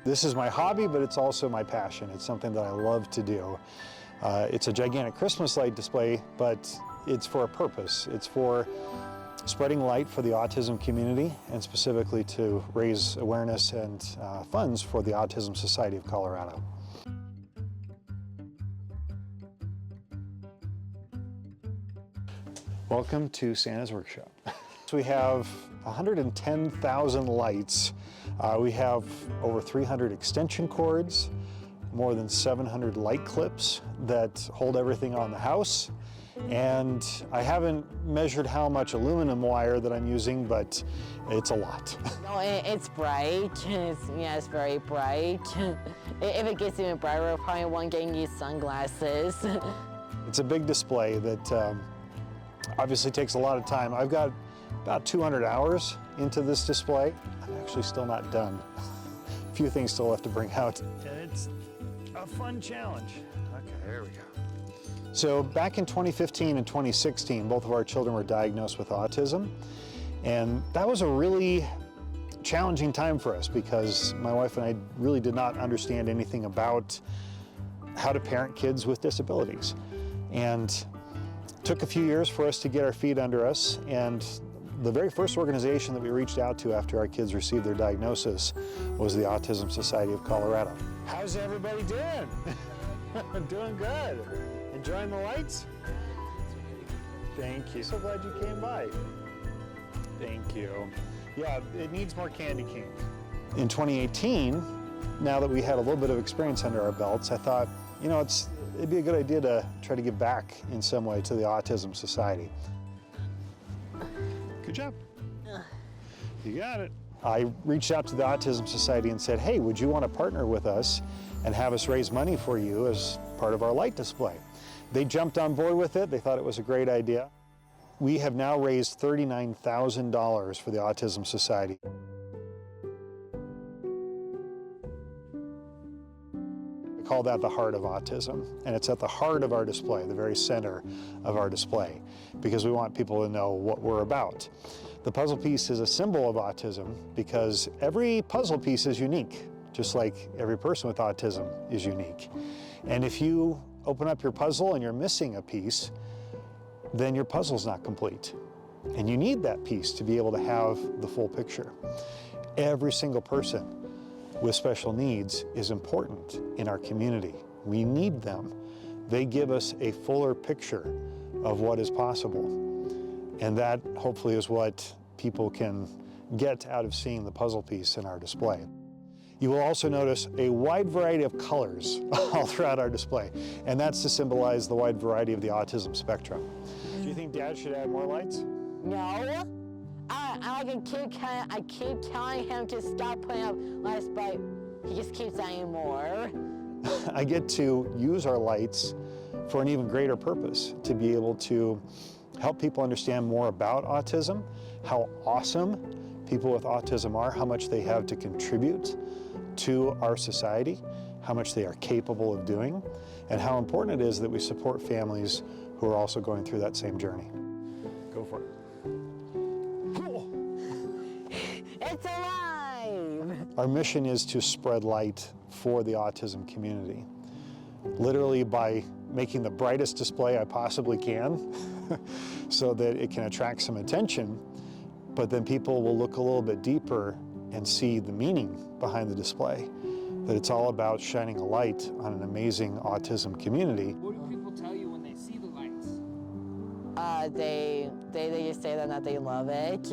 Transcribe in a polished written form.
This is my hobby, but it's also my passion. It's something that I love to do. It's a gigantic Christmas light display, but it's for a purpose. It's for spreading light for the autism community, and specifically to raise awareness and funds for the Autism Society of Colorado. Welcome to Santa's Workshop. So we have 110,000 lights. We have over 300 extension cords, more than 700 light clips that hold everything on the house. And I haven't measured how much aluminum wire that I'm using, but it's a lot. No, it's bright. It's very bright. If it gets even brighter, I probably won't get any sunglasses. It's a big display that obviously takes a lot of time. I've got about 200 hours into this display. I'm actually still not done. A few things still left to bring out. It's a fun challenge. Okay, there we go. So back in 2015 and 2016, both of our children were diagnosed with autism. And that was a really challenging time for us because my wife and I really did not understand anything about how to parent kids with disabilities. And it took a few years for us to get our feet under us. And the very first organization that we reached out to after our kids received their diagnosis was the Autism Society of Colorado. How's everybody doing? Doing good. Enjoying the lights? Thank you. So glad you came by. Thank you. Yeah, it needs more candy canes. In 2018, now that we had a little bit of experience under our belts, I thought, you know, it'd be a good idea to try to give back in some way to the Autism Society. Good job. You got it. I reached out to the Autism Society and said, hey, would you want to partner with us and have us raise money for you as part of our light display? They jumped on board with it. They thought it was a great idea. We have now raised $39,000 for the Autism Society. I call that the heart of autism, and it's at the heart of our display, the very center of our display, because we want people to know what we're about. The puzzle piece is a symbol of autism because every puzzle piece is unique, just like every person with autism is unique. And if you open up your puzzle and you're missing a piece, then your puzzle's not complete. And you need that piece to be able to have the full picture. Every single person with special needs is important in our community. We need them. They give us a fuller picture of what is possible. And that hopefully is what people can get out of seeing the puzzle piece in our display. You will also notice a wide variety of colors all throughout our display, and that's to symbolize the wide variety of the autism spectrum. Do you think Dad should add more lights? No. I keep telling him to stop putting up lights, but he just keeps adding more. I get to use our lights for an even greater purpose, to be able to help people understand more about autism, how awesome people with autism are, how much they have to contribute to our society, how much they are capable of doing, and how important it is that we support families who are also going through that same journey. Go for it. Cool. It's alive! Our mission is to spread light for the autism community, literally by making the brightest display I possibly can so that it can attract some attention, but then people will look a little bit deeper and see the meaning behind the display, that it's all about shining a light on an amazing autism community. What do people tell you when they see the lights? They just say that they love it.